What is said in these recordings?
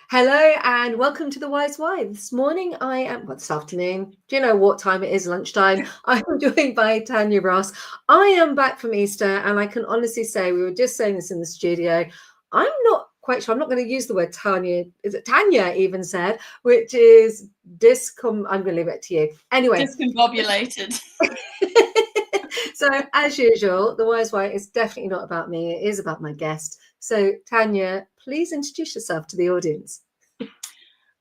Hello and welcome to the Wise Why. This morning this afternoon, do you know what time it is? Lunchtime. I'm joined by Tania Ross. I am back from Easter and I can honestly say, we were just saying this in the studio, I'm not quite sure, I'm not going to use the word Tanya, is it Tanya even said, which is I'm going to leave it to you. Anyway. Discombobulated. So as usual, the Wise Why is definitely not about me, it is about my guest. So Tanya, please introduce yourself to the audience.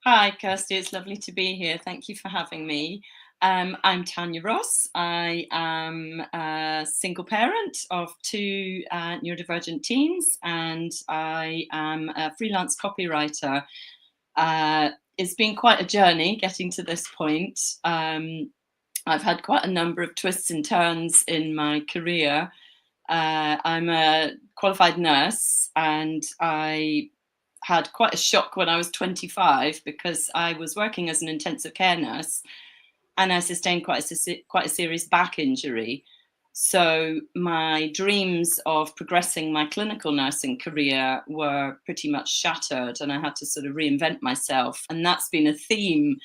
Hi, Kirsty. It's lovely to be here. Thank you for having me. I'm Tania Ross. I am a single parent of two neurodivergent teens, and I am a freelance copywriter. It's been quite a journey getting to this point. I've had quite a number of twists and turns in my career. I'm a qualified nurse, and I had quite a shock when I was 25 because I was working as an intensive care nurse and I sustained quite a serious back injury. So my dreams of progressing my clinical nursing career were pretty much shattered, and I had to sort of reinvent myself. And that's been a theme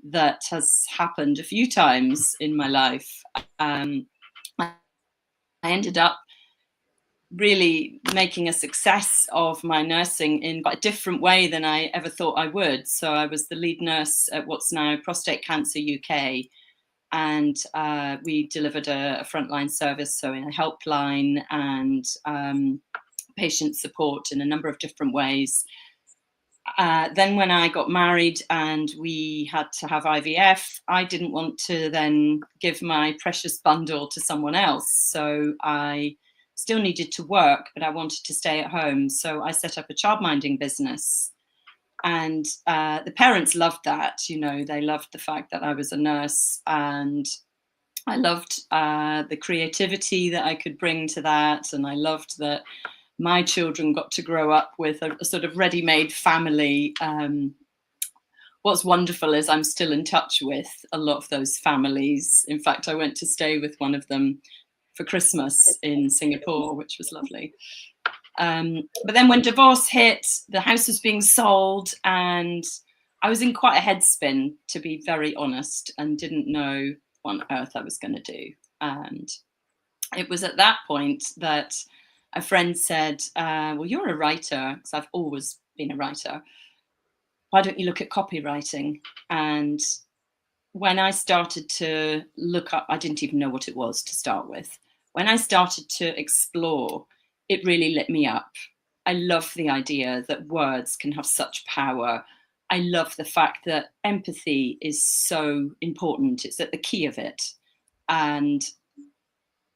that has happened a few times in my life. I ended up really making a success of my nursing in quite a different way than I ever thought I would. So I was the lead nurse at what's now Prostate Cancer UK, and we delivered a frontline service, so in a helpline and patient support in a number of different ways. Then when I got married and we had to have IVF, I didn't want to then give my precious bundle to someone else. So I still needed to work, but I wanted to stay at home. So I set up a childminding business. And the parents loved that. You know, they loved the fact that I was a nurse, and I loved the creativity that I could bring to that. And I loved that my children got to grow up with a sort of ready-made family. What's wonderful is I'm still in touch with a lot of those families. In fact, I went to stay with one of them for Christmas in Singapore, which was lovely. But then when divorce hit, the house was being sold, and I was in quite a headspin, to be very honest, and didn't know what on earth I was going to do. And it was at that point that a friend said, well, you're a writer, because I've always been a writer. Why don't you look at copywriting? And when I started to look up, I didn't even know what it was to start with. When I started to explore, it really lit me up. I love the idea that words can have such power. I love the fact that empathy is so important. It's at the key of it. And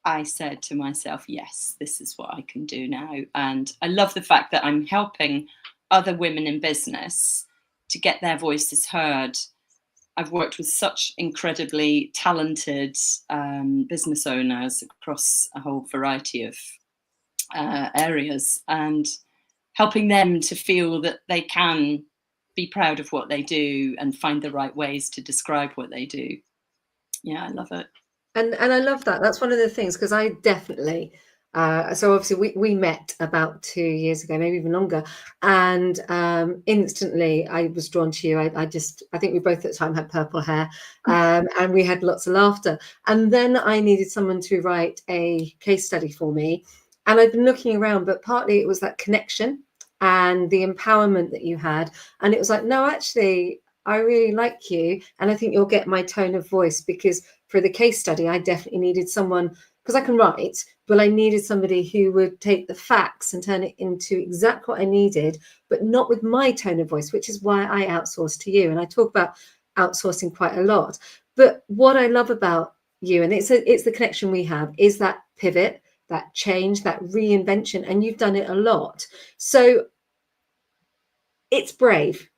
I said to myself, yes, this is what I can do now. And I love the fact that I'm helping other women in business to get their voices heard. I've worked with such incredibly talented business owners across a whole variety of areas, and helping them to feel that they can be proud of what they do and find the right ways to describe what they do. Yeah, I love it. And I love that. That's one of the things, because I definitely, so obviously we met about 2 years ago, maybe even longer. And instantly I was drawn to you. I think we both at the time had purple hair, and we had lots of laughter. And then I needed someone to write a case study for me. And I've been looking around, but partly it was that connection and the empowerment that you had. And it was like, no, actually, I really like you. And I think you'll get my tone of voice, because for the case study, I definitely needed someone, because I can write, but I needed somebody who would take the facts and turn it into exactly what I needed, but not with my tone of voice, which is why I outsourced to you. And I talk about outsourcing quite a lot. But what I love about you, and it's the connection we have, is that pivot, that change, that reinvention, and you've done it a lot. So it's brave.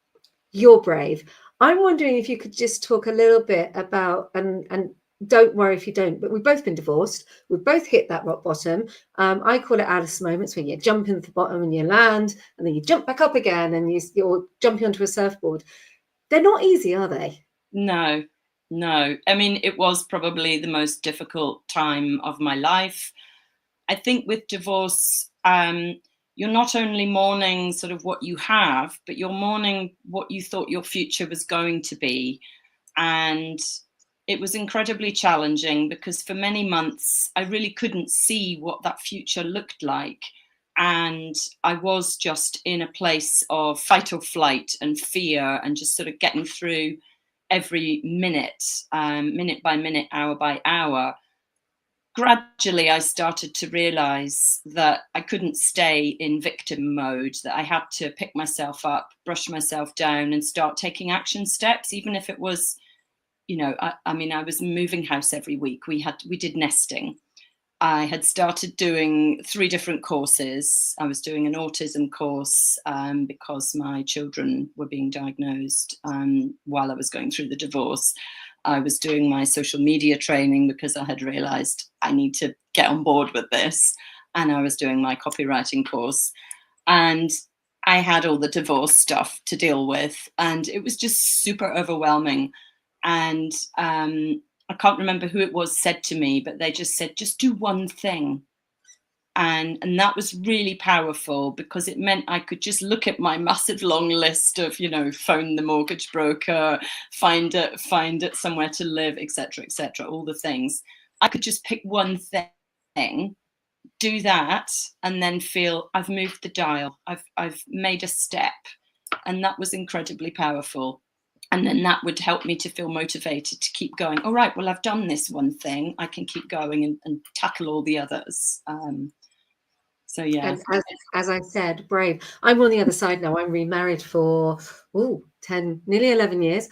You're brave. I'm wondering if you could just talk a little bit about, and don't worry if you don't, but we've both been divorced. We've both hit that rock bottom. I call it Alice moments, when you jump into the bottom and you land, and then you jump back up again, and you're jumping onto a surfboard. They're not easy, are they? No. I mean, it was probably the most difficult time of my life. I think with divorce, you're not only mourning sort of what you have, but you're mourning what you thought your future was going to be. And it was incredibly challenging because for many months I really couldn't see what that future looked like. And I was just in a place of fight or flight and fear, and just sort of getting through every minute, minute by minute, hour by hour. Gradually, I started to realize that I couldn't stay in victim mode, that I had to pick myself up, brush myself down, and start taking action steps, even if it was, I mean, I was moving house every week. We did nesting. I had started doing 3 different courses. I was doing an autism course because my children were being diagnosed while I was going through the divorce. I was doing my social media training because I had realized I need to get on board with this. And I was doing my copywriting course. And I had all the divorce stuff to deal with. And it was just super overwhelming. And I can't remember who it was said to me, but they just said, just do one thing. And that was really powerful, because it meant I could just look at my massive long list of, phone the mortgage broker, find it somewhere to live, etc., all the things. I could just pick one thing, do that, and then feel I've moved the dial. I've made a step, and that was incredibly powerful. And then that would help me to feel motivated to keep going. All right, well, I've done this one thing. I can keep going and tackle all the others. So, yeah. And as I said, brave. I'm on the other side now. I'm remarried for 10, nearly 11 years.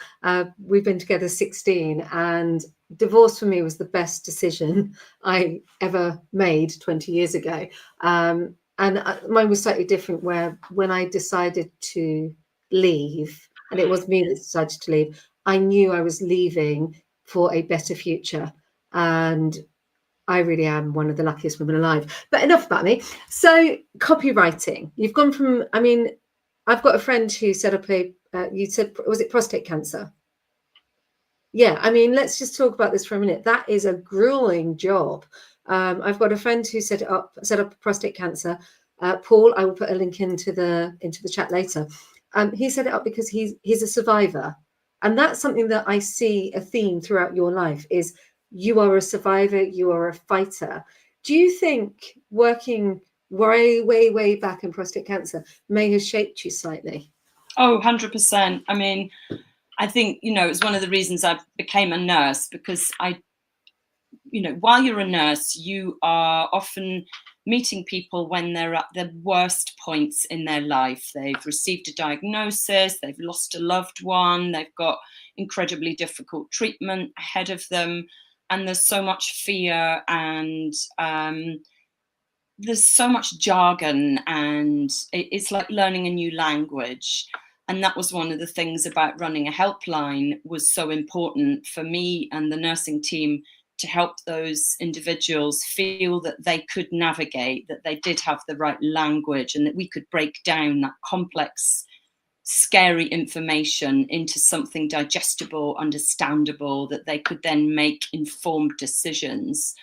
We've been together 16, and divorce for me was the best decision I ever made 20 years ago. And mine was slightly different, where when I decided to leave, and it was me that decided to leave, I knew I was leaving for a better future. And I really am one of the luckiest women alive. But enough about me. So copywriting, you've gone from, I mean, I've got a friend who set up you said, was it prostate cancer? Yeah, I mean, let's just talk about this for a minute. That is a grueling job. I've got a friend who set up prostate cancer. Paul, I will put a link into the chat later. He set it up because he's a survivor. And that's something that I see a theme throughout your life is you are a survivor, you are a fighter. Do you think working way, way, way back in prostate cancer may have shaped you slightly? Oh, 100%. I mean, I think, it was one of the reasons I became a nurse, because while you're a nurse, you are often meeting people when they're at the worst points in their life. They've received a diagnosis, they've lost a loved one, they've got incredibly difficult treatment ahead of them, and there's so much fear, and there's so much jargon, and it's like learning a new language. And that was one of the things about running a helpline was so important for me and the nursing team, to help those individuals feel that they could navigate, that they did have the right language, and that we could break down that complex, scary information into something digestible, understandable, that they could then make informed decisions.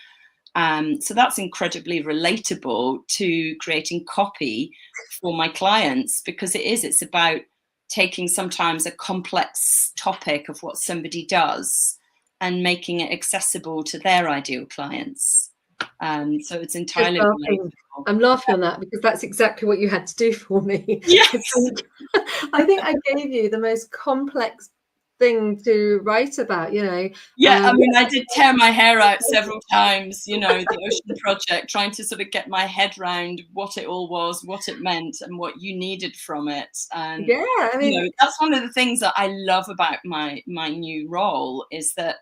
So that's incredibly relatable to creating copy for my clients, because it's about taking sometimes a complex topic of what somebody does and making it accessible to their ideal clients. So it's entirely relatable. I'm laughing on that because that's exactly what you had to do for me. Yes. I think I gave you the most complex thing to write about, Yeah, I mean, I did tear my hair out several times, the Ocean Project, trying to sort of get my head round what it all was, what it meant, and what you needed from it. And yeah, I mean, that's one of the things that I love about my new role, is that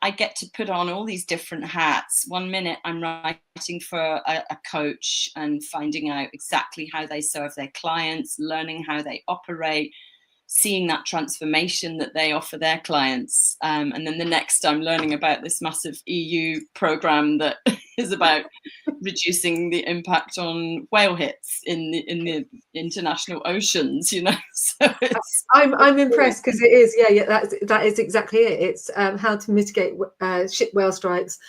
I get to put on all these different hats. One minute I'm writing for a coach and finding out exactly how they serve their clients, learning how they operate, seeing that transformation that they offer their clients. And then the next I'm learning about this massive EU program that is about reducing the impact on whale hits in the international oceans, you know. So I'm impressed, because it is, yeah, that is exactly it. It's how to mitigate ship whale strikes,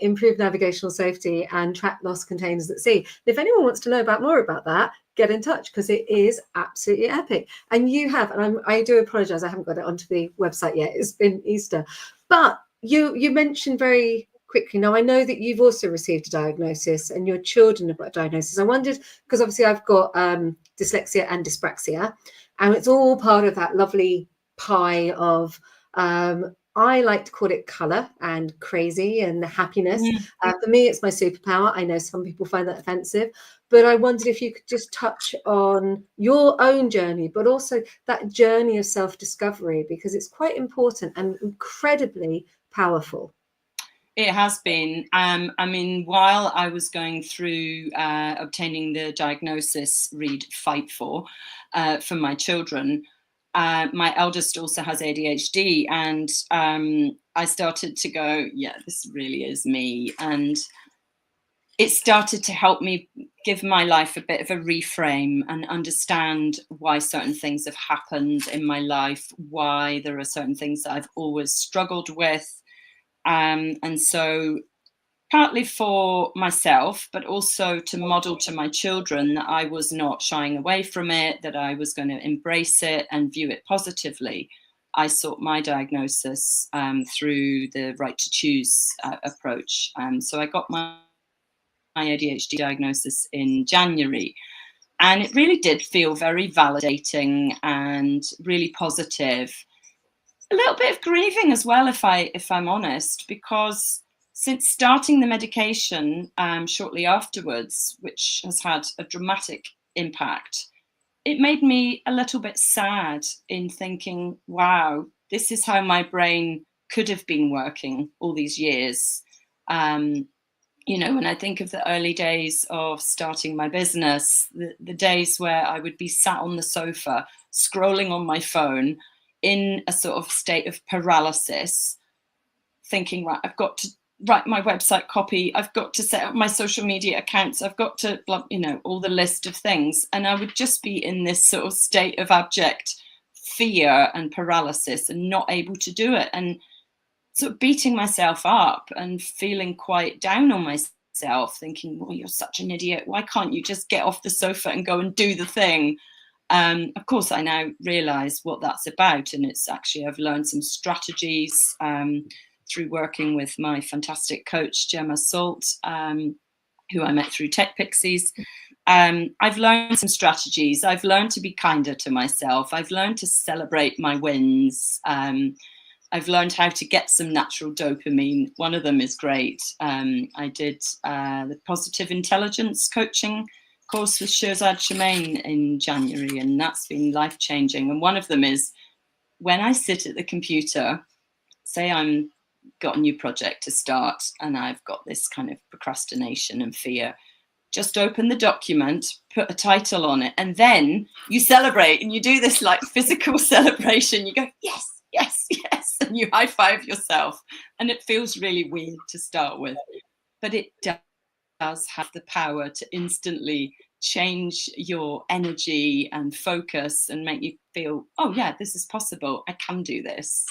improve navigational safety, and track lost containers at sea. If anyone wants to know more about that, get in touch, because it is absolutely epic. And you have, and I do apologize, I haven't got it onto the website yet. It's been Easter, but you mentioned very quickly. Now, I know that you've also received a diagnosis, and your children have got a diagnosis. I wondered, because obviously I've got dyslexia and dyspraxia, and it's all part of that lovely pie of I like to call it colour and crazy and happiness. For me, it's my superpower. I know some people find that offensive, but I wondered if you could just touch on your own journey, but also that journey of self-discovery, because it's quite important and incredibly powerful. It has been. I mean, while I was going through obtaining the diagnosis, read fight for my children, my eldest also has ADHD, and I started to go, yeah, this really is me. And it started to help me give my life a bit of a reframe and understand why certain things have happened in my life, why there are certain things that I've always struggled with. And so partly for myself, but also to model to my children that I was not shying away from it, that I was going to embrace it and view it positively. I sought my diagnosis through the right to choose approach. So I got my ADHD diagnosis in January. And it really did feel very validating and really positive. A little bit of grieving as well, if I'm honest, because since starting the medication shortly afterwards, which has had a dramatic impact, it made me a little bit sad in thinking, wow, this is how my brain could have been working all these years. You know, when I think of the early days of starting my business, the days where I would be sat on the sofa, scrolling on my phone in a sort of state of paralysis, thinking, right, I've got to write my website copy, I've got to set up my social media accounts, I've got to, you know, all the list of things. And I would just be in this sort of state of abject fear and paralysis and not able to do it. And sort of beating myself up and feeling quite down on myself, thinking, well, you're such an idiot. Why can't you just get off the sofa and go and do the thing? Of course, I now realise what that's about. And it's actually, I've learned some strategies through working with my fantastic coach, Gemma Salt, who I met through TechPixies. I've learned some strategies. I've learned to be kinder to myself. I've learned to celebrate my wins. I've learned how to get some natural dopamine. One of them is great. I did the positive intelligence coaching course with Shirzad Shemaine in January, and that's been life-changing. And one of them is when I sit at the computer, say I'm got a new project to start and I've got this kind of procrastination and fear, just open the document, put a title on it, and then you celebrate, and you do this like physical celebration. You go, yes, yes, yes, and you high five yourself. And it feels really weird to start with, but it does have the power to instantly change your energy and focus and make you feel, oh yeah, this is possible. I can do this.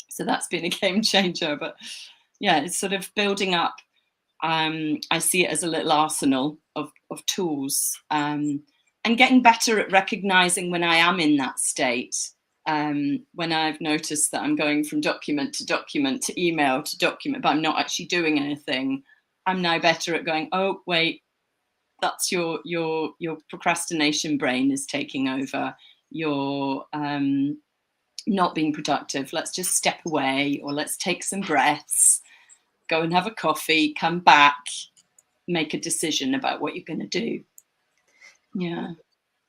So that's been a game changer. But yeah, it's sort of building up. I see it as a little arsenal of tools, and getting better at recognizing when I am in that state. When I've noticed that I'm going from document to document to email to document, but I'm not actually doing anything, I'm now better at going, oh wait, that's your procrastination brain is taking over. You're not being productive. Let's just step away, or let's take some breaths, go and have a coffee, come back, make a decision about what you're going to do. Yeah,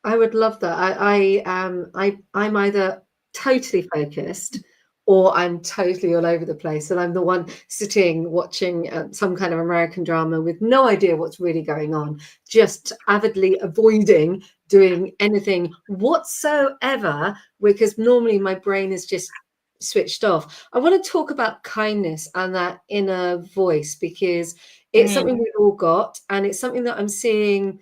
I would love that. I'm either totally focused or I'm totally all over the place, and I'm the one sitting watching some kind of American drama with no idea what's really going on, just avidly avoiding doing anything whatsoever, because normally my brain is just switched off. I want to talk about kindness and that inner voice, because it's something we've all got, and it's something that I'm seeing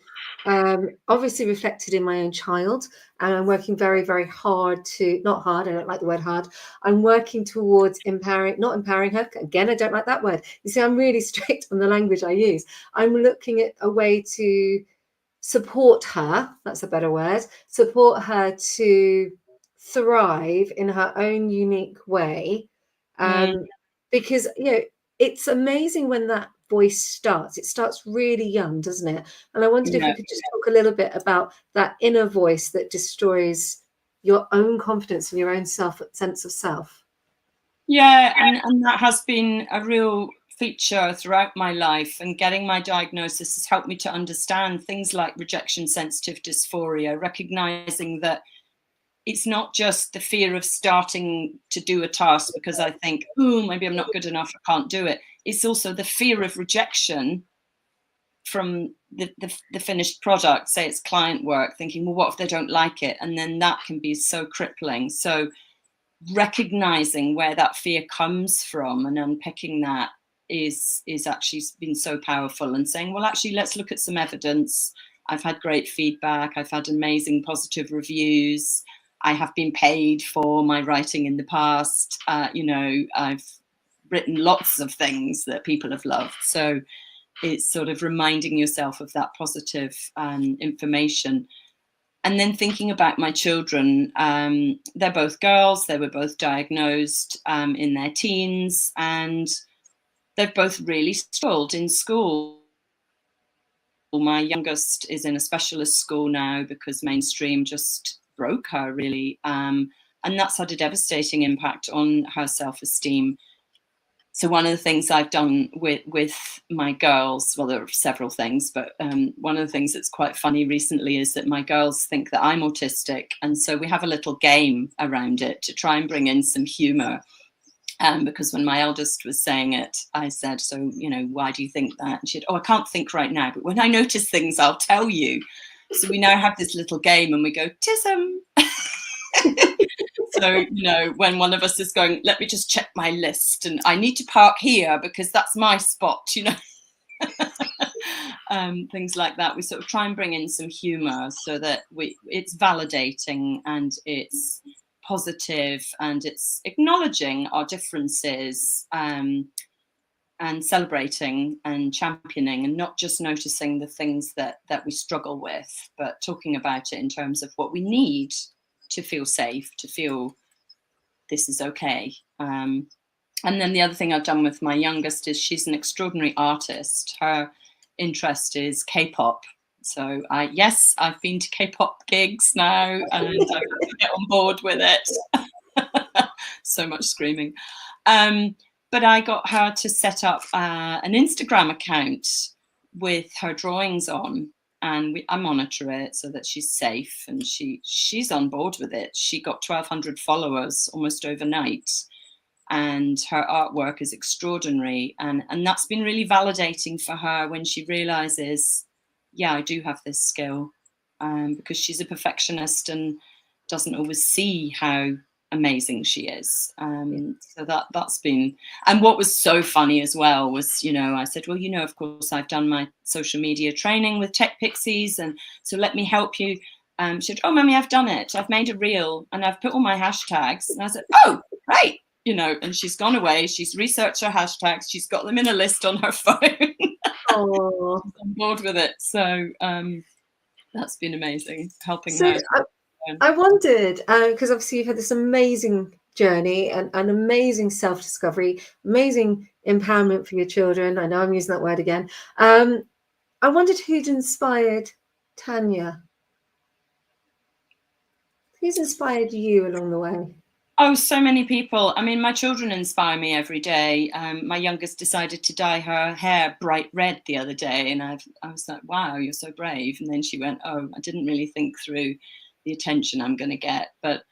obviously reflected in my own child, and I'm working very, very hard to, not hard, I don't like the word hard, I'm working towards not empowering her. Again, I don't like that word. You see, I'm really strict on the language I use. I'm looking at a way to support her, that's a better word, support her to thrive in her own unique way. Because, it's amazing when that voice starts. It starts really young, doesn't it? And I wondered if we could just talk a little bit about that inner voice that destroys your own confidence and your own sense of self. Yeah, and that has been a real feature throughout my life, and getting my diagnosis has helped me to understand things like rejection sensitive dysphoria, recognizing that it's not just the fear of starting to do a task because I think, oh, maybe I'm not good enough, I can't do it. It's also the fear of rejection from the finished product, say it's client work, thinking, well, what if they don't like it? And then that can be so crippling. So recognizing where that fear comes from and unpicking that is actually been so powerful, and saying, well, actually, let's look at some evidence. I've had great feedback. I've had amazing positive reviews. I have been paid for my writing in the past. I've written lots of things that people have loved. So it's sort of reminding yourself of that positive information. And then thinking about my children, they're both girls. They were both diagnosed in their teens, and they've both really struggled in school. My youngest is in a specialist school now because mainstream just broke her, really. And that's had a devastating impact on her self-esteem. So one of the things I've done with my girls, well, there are several things, but one of the things that's quite funny recently is that my girls think that I'm autistic. And so we have a little game around it to try and bring in some humour. Because when my eldest was saying it, I said, so, why do you think that? And she said, oh, I can't think right now, but when I notice things, I'll tell you. So we now have this little game and we go, tism. So, when one of us is going, let me just check my list and I need to park here because that's my spot, things like that. We sort of try and bring in some humour so that it's validating and it's positive and it's acknowledging our differences and celebrating and championing, and not just noticing the things that we struggle with, but talking about it in terms of what we need to feel safe, to feel this is okay. And then the other thing I've done with my youngest is she's an extraordinary artist. Her interest is K-pop. So yes, I've been to K-pop gigs now and I have to get on board with it. So much screaming. But I got her to set up an Instagram account with her drawings on, and I monitor it so that she's safe, and she's on board with it. She got 1,200 followers almost overnight, and her artwork is extraordinary. And that's been really validating for her when she realizes, yeah, I do have this skill, because she's a perfectionist and doesn't always see how amazing she is. So that's been, and what was so funny as well was, I said, well, of course I've done my social media training with TechPixies, and so let me help you. She said, oh, Mummy, I've done it. I've made a reel and I've put all my hashtags. And I said, oh, right. And she's gone away. She's researched her hashtags. She's got them in a list on her phone. Oh, She's on board with it. So that's been amazing, helping her. I wondered, because obviously you've had this amazing journey and an amazing self-discovery, amazing empowerment for your children. I know I'm using that word again. I wondered who'd inspired Tanya. Who's inspired you along the way? Oh, so many people. I mean, my children inspire me every day. My youngest decided to dye her hair bright red the other day, and I was like, wow, you're so brave. And then she went, oh, I didn't really think through the attention I'm going to get. But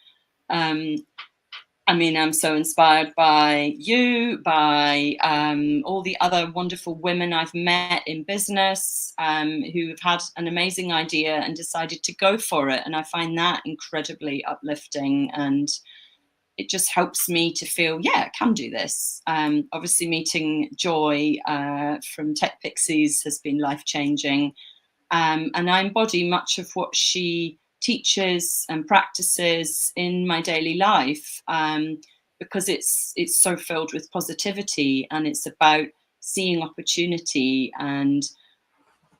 I mean, I'm so inspired by you, by all the other wonderful women I've met in business who have had an amazing idea and decided to go for it. And I find that incredibly uplifting, and it just helps me to feel, yeah, I can do this. Obviously, meeting Joy from TechPixies has been life-changing. And I embody much of what she teaches and practices in my daily life, because it's so filled with positivity, and it's about seeing opportunity and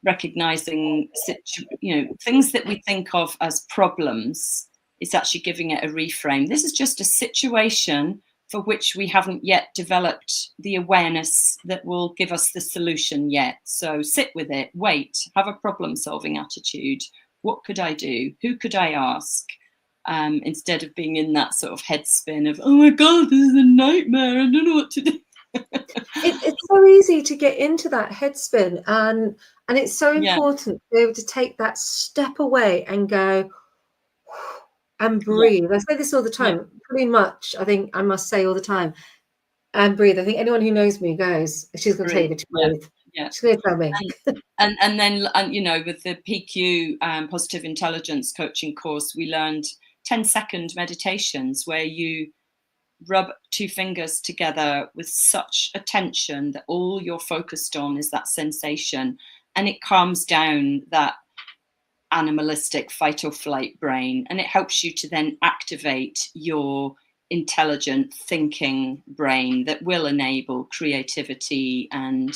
recognizing things that we think of as problems. It's actually giving it a reframe. This is just a situation for which we haven't yet developed the awareness that will give us the solution yet. So sit with it, wait, have a problem-solving attitude. What could I do? Who could I ask? Instead of being in that sort of head spin of, oh my God, this is a nightmare, I don't know what to do. It's so easy to get into that headspin, and it's so important to be able to take that step away and go and breathe. I say this all the time, pretty much. I think I must say all the time, and breathe. I think anyone who knows me goes, she's going to tell you to breathe. She's going to tell me. And then with the PQ positive intelligence coaching course, we learned 10-second meditations where you rub two fingers together with such attention that all you're focused on is that sensation, and it calms down that animalistic fight or flight brain, and it helps you to then activate your intelligent thinking brain that will enable creativity and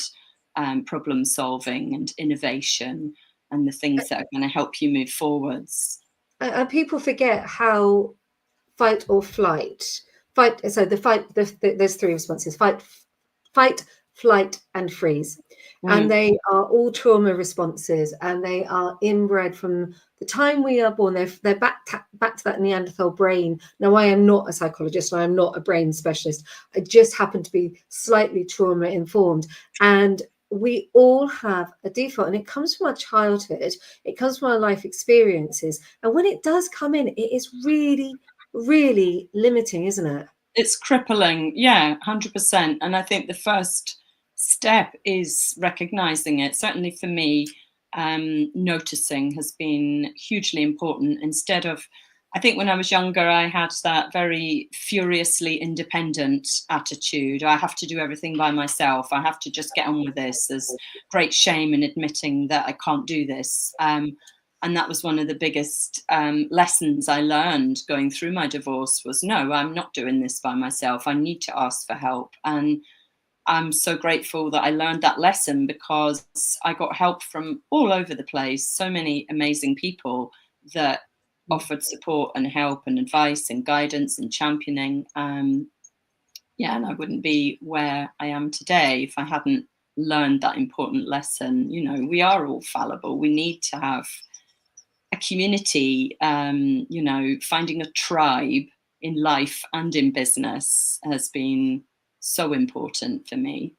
problem solving and innovation and the things that are going to help you move forwards. And people forget how fight or flight. So there's three responses: fight, flight, and freeze. And they are all trauma responses, and they are inbred from the time we are born. They're back to that Neanderthal brain. Now, I am not a psychologist, and I am not a brain specialist. I just happen to be slightly trauma informed, and we all have a default, and it comes from our childhood. It comes from our life experiences, and when it does come in, it is really, really limiting, isn't it? It's crippling. 100%. And I think the first step is recognizing it. Certainly for me, noticing has been hugely important. Instead of, I think when I was younger, I had that very furiously independent attitude. I have to do everything by myself. I have to just get on with this. There's great shame in admitting that I can't do this. And that was one of the biggest lessons I learned going through my divorce was, no, I'm not doing this by myself. I need to ask for help. And I'm so grateful that I learned that lesson, because I got help from all over the place. So many amazing people that offered support and help and advice and guidance and championing. And I wouldn't be where I am today if I hadn't learned that important lesson. We are all fallible. We need to have a community, finding a tribe in life and in business has been so important for me.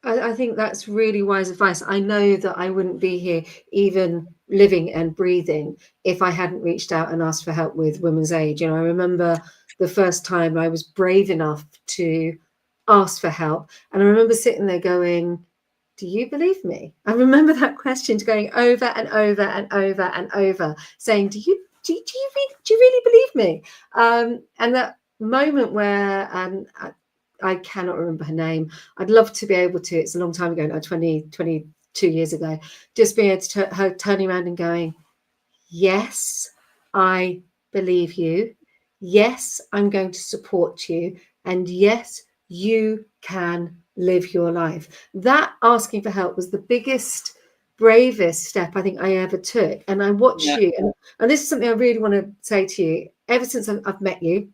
I think that's really wise advice. I know that I wouldn't be here even living and breathing if I hadn't reached out and asked for help with Women's Aid. I remember the first time I was brave enough to ask for help, and I remember sitting there going, do you believe me? I remember that question going over and over and over and over, saying, do you really believe me? And that moment where I cannot remember her name. I'd love to be able to. It's a long time ago now, 22 years ago. Just being able to her turning around and going, yes, I believe you. Yes, I'm going to support you. And yes, you can live your life. That asking for help was the biggest, bravest step I think I ever took. And I watched you, and this is something I really want to say to you. Ever since I've met you,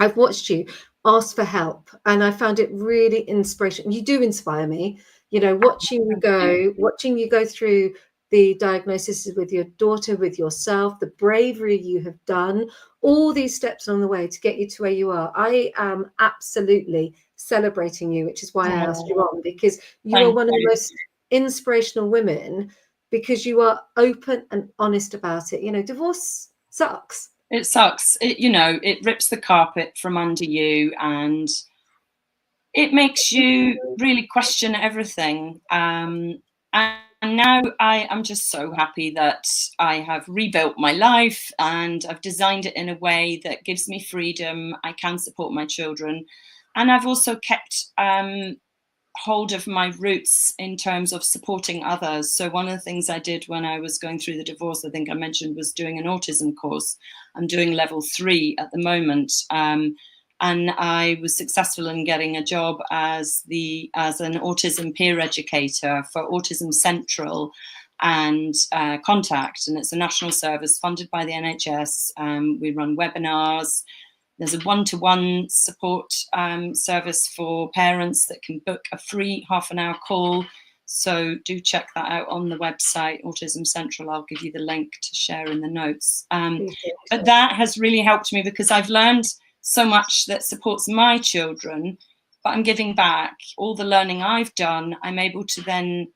I've watched you ask for help, and I found it really inspirational. You do inspire me, watching you go through the diagnosis with your daughter, with yourself, the bravery you have done, all these steps on the way to get you to where you are. I am absolutely celebrating you, which is why I asked you on, because you are one of the most inspirational women, because you are open and honest about it. Divorce sucks. It sucks. It rips the carpet from under you, and it makes you really question everything. And now I am just so happy that I have rebuilt my life, and I've designed it in a way that gives me freedom. I can support my children, and I've also kept hold of my roots in terms of supporting others. So one of the things I did when I was going through the divorce, I think I mentioned, was doing an autism course. I'm doing level 3 at the moment. And I was successful in getting a job as an autism peer educator for Autism Central and Contact. And it's a national service funded by the NHS. We run webinars. There's a one-to-one support service for parents that can book a free half-an-hour call. So do check that out on the website, Autism Central. I'll give you the link to share in the notes. But that has really helped me, because I've learned so much that supports my children, but I'm giving back. All the learning I've done, I'm able to then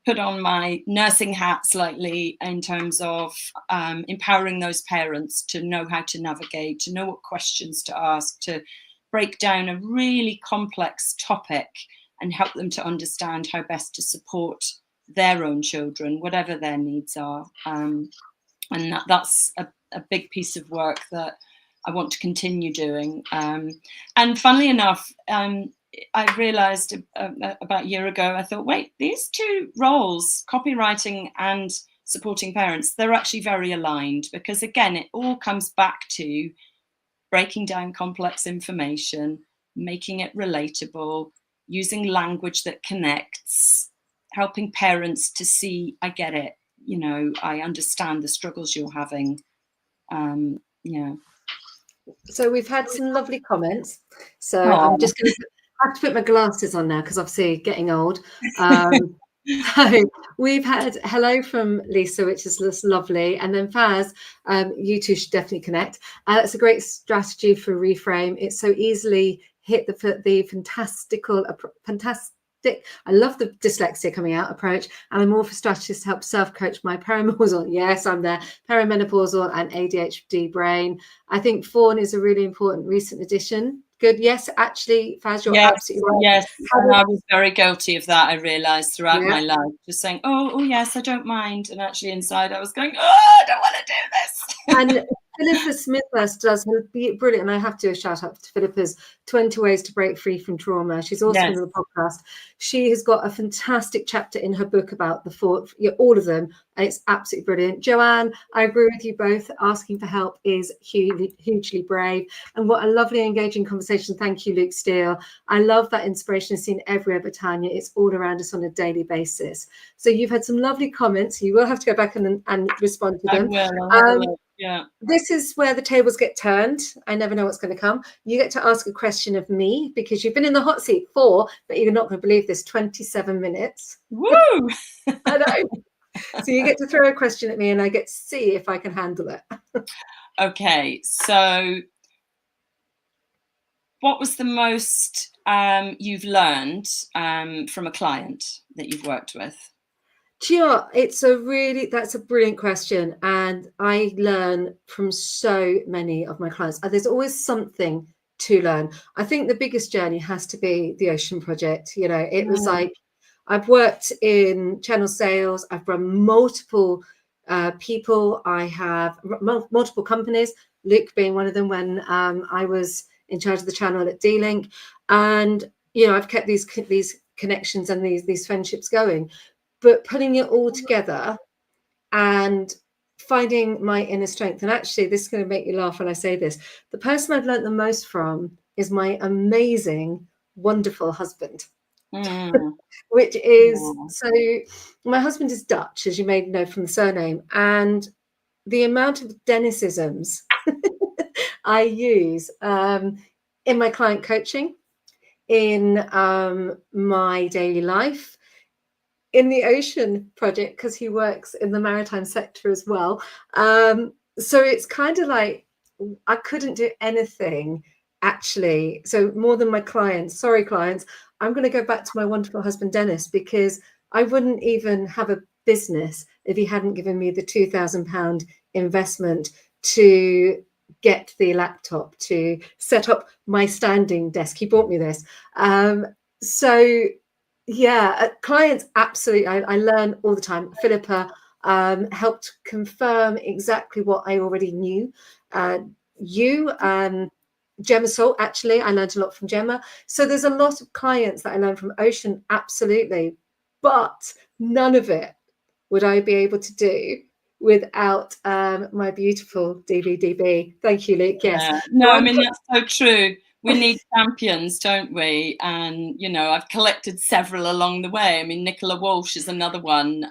put on my nursing hat slightly in terms of empowering those parents to know how to navigate, to know what questions to ask, to break down a really complex topic and help them to understand how best to support their own children, whatever their needs are. And that's a big piece of work that I want to continue doing. And funnily enough, I realized about a year ago, I thought, wait, these two roles, copywriting and supporting parents, they're actually very aligned, because again, it all comes back to breaking down complex information, making it relatable, using language that connects, helping parents to see, I get it, I understand the struggles you're having. So we've had some lovely comments. So I'm just going to have to put my glasses on now, because obviously getting old. So we've had hello from Lisa, which is lovely. And then Faz, you two should definitely connect. It's a great strategy for Reframe. It's so easily hit the fantastic, I love the dyslexia coming out approach, and I'm all for strategies to help self-coach my perimenopausal, yes, I'm there, perimenopausal and ADHD brain. I think Fawn is a really important recent addition. Good, yes, actually, Faz, you're absolutely right. Yes, and I was very guilty of that, I realised throughout my life, just saying, oh, yes, I don't mind, and actually inside I was going, oh, I don't want to do this. And Philippa Smithhurst does brilliant, and I have to shout out to Philippa's 20 Ways to Break Free from Trauma. She's also in the podcast. She has got a fantastic chapter in her book about all of them, and it's absolutely brilliant. Joanne, I agree with you both. Asking for help is hugely brave, and what a lovely engaging conversation. Thank you, Luke Steele. I love that inspiration is seen everywhere, but Tanya, it's all around us on a daily basis. So you've had some lovely comments. You will have to go back and respond to them. I will. Yeah. This is where the tables get turned. I never know what's going to come. You get to ask a question of me, because you've been in the hot seat for, but you're not going to believe this, 27 minutes. Woo! I know. So you get to throw a question at me, and I get to see if I can handle it. Okay. So what was the most you've learned from a client that you've worked with? Do you know what? That's a brilliant question. And I learn from so many of my clients. There's always something to learn. I think the biggest journey has to be the Ocean Project. It was like, I've worked in channel sales. I've run multiple people. I have multiple companies, Luke being one of them, when I was in charge of the channel at D-Link. And, I've kept these connections and these friendships going. But putting it all together and finding my inner strength. And actually, this is going to make you laugh when I say this. The person I've learned the most from is my amazing, wonderful husband, which is, so my husband is Dutch, as you may know from the surname. And the amount of Dennisisms I use in my client coaching, in my daily life, in the Ocean Project, because he works in the maritime sector as well. So it's kind of like I couldn't do anything actually. So more than my clients, sorry clients, I'm going to go back to my wonderful husband Dennis, because I wouldn't even have a business if he hadn't given me the £2,000 investment to get the laptop, to set up my standing desk. He bought me this. So yeah, clients, absolutely. I learn all the time. Philippa helped confirm exactly what I already knew. Gemma Salt, actually, I learned a lot from Gemma. So there's a lot of clients that I learned from Ocean, absolutely. But none of it would I be able to do without my beautiful DVDB. Thank you, Luke. Yes. Yeah. No, I mean, that's so true. We need champions, don't we? And, you know, I've collected several along the way. I mean, Nicola Walsh is another one.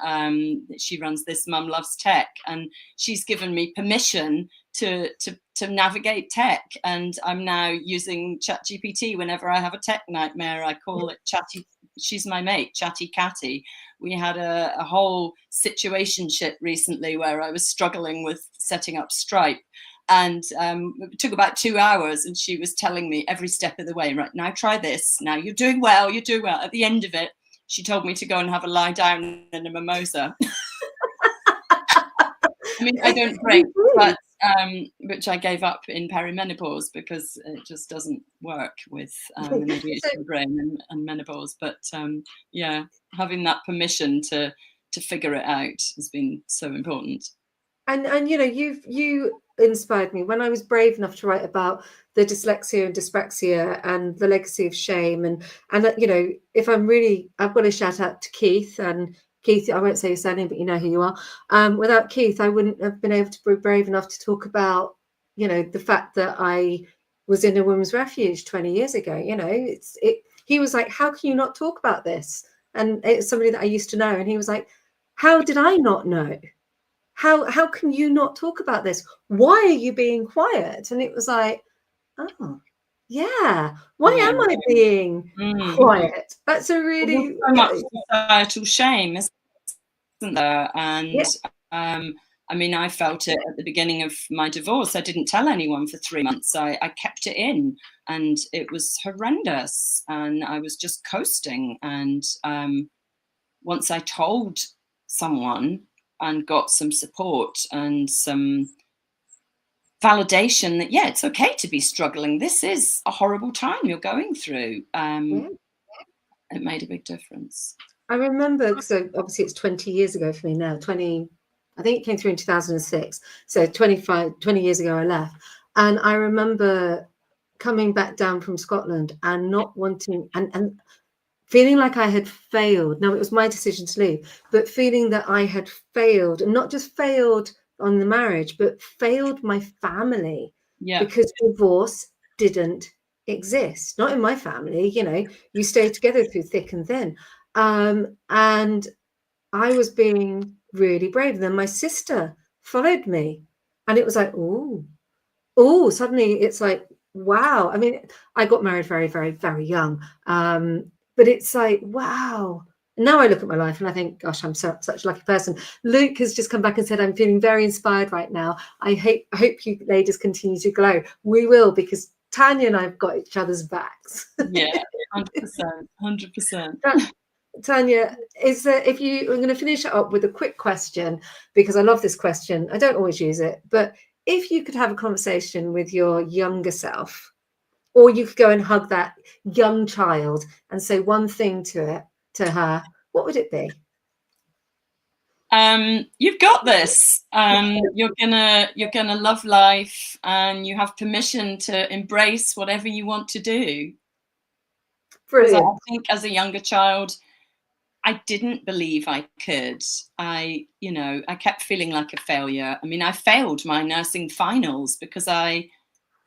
She runs this Mum Loves Tech, and she's given me permission to navigate tech. And I'm now using ChatGPT whenever I have a tech nightmare. I call it Chatty. She's my mate, Chatty Catty. We had a whole situationship recently where I was struggling with setting up Stripe. And it took about 2 hours, and she was telling me every step of the way, right, now try this, now you're doing well, you're doing well. At the end of it, she told me to go and have a lie down and a mimosa. I mean, I don't drink, but which I gave up in perimenopause because it just doesn't work with an ADHD brain and menopause. But yeah, having that permission to figure it out has been so important. And you know, you inspired me when I was brave enough to write about the dyslexia and dyspraxia and the legacy of shame. And you know, if I'm really, I've got to shout out to Keith. And Keith, I won't say your surname, but you know who you are. Without Keith, I wouldn't have been able to be brave enough to talk about, you know, the fact that I was in a women's refuge 20 years ago. You know, he was like, how can you not talk about this? And it's somebody that I used to know. And he was like, how did I not know? How can you not talk about this? Why are you being quiet? And it was like, oh, yeah. Why am I being quiet? That's a really so much societal shame, isn't there? And I mean, I felt it at the beginning of my divorce. I didn't tell anyone for 3 months. I kept it in, and it was horrendous. And I was just coasting. And once I told someone and got some support and some validation that, yeah, it's okay to be struggling. This is a horrible time you're going through. It made a big difference. I remember, so obviously it's 20 years ago for me now, I think it came through in 2006. So 20 years ago I left. And I remember coming back down from Scotland and not wanting, and feeling like I had failed. Now, it was my decision to leave, but feeling that I had failed, and not just failed on the marriage, but failed my family. Yeah. Because divorce didn't exist. Not in my family, you know, you stay together through thick and thin. And I was being really brave. And then my sister followed me, and it was like, oh, suddenly it's like, wow. I mean, I got married very, very, very young. But it's like, wow. Now I look at my life and I think, gosh, I'm such a lucky person. Luke has just come back and said, I'm feeling very inspired right now. I hope you ladies continue to glow. We will, because Tanya and I have got each other's backs. Yeah, 100%. Tanya, I'm going to finish it up with a quick question, because I love this question. I don't always use it, but if you could have a conversation with your younger self, or you could go and hug that young child and say one thing to her, what would it be? You've got this. You're gonna love life, and you have permission to embrace whatever you want to do. Brilliant. I think as a younger child, I didn't believe I could. I kept feeling like a failure. I mean, I failed my nursing finals because I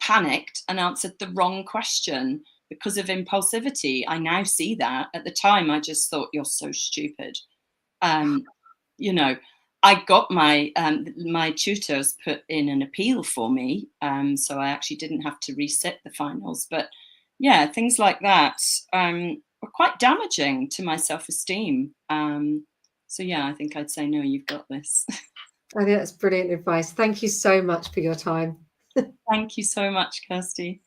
panicked and answered the wrong question because of impulsivity. I now see that. At the time, I just thought, you're so stupid. You know, I got my tutors put in an appeal for me, so I actually didn't have to resit the finals. But yeah, things like that were quite damaging to my self-esteem. So yeah, I think I'd say, no, you've got this. I think that's brilliant advice. Thank you so much for your time. Thank you so much, Kirsty.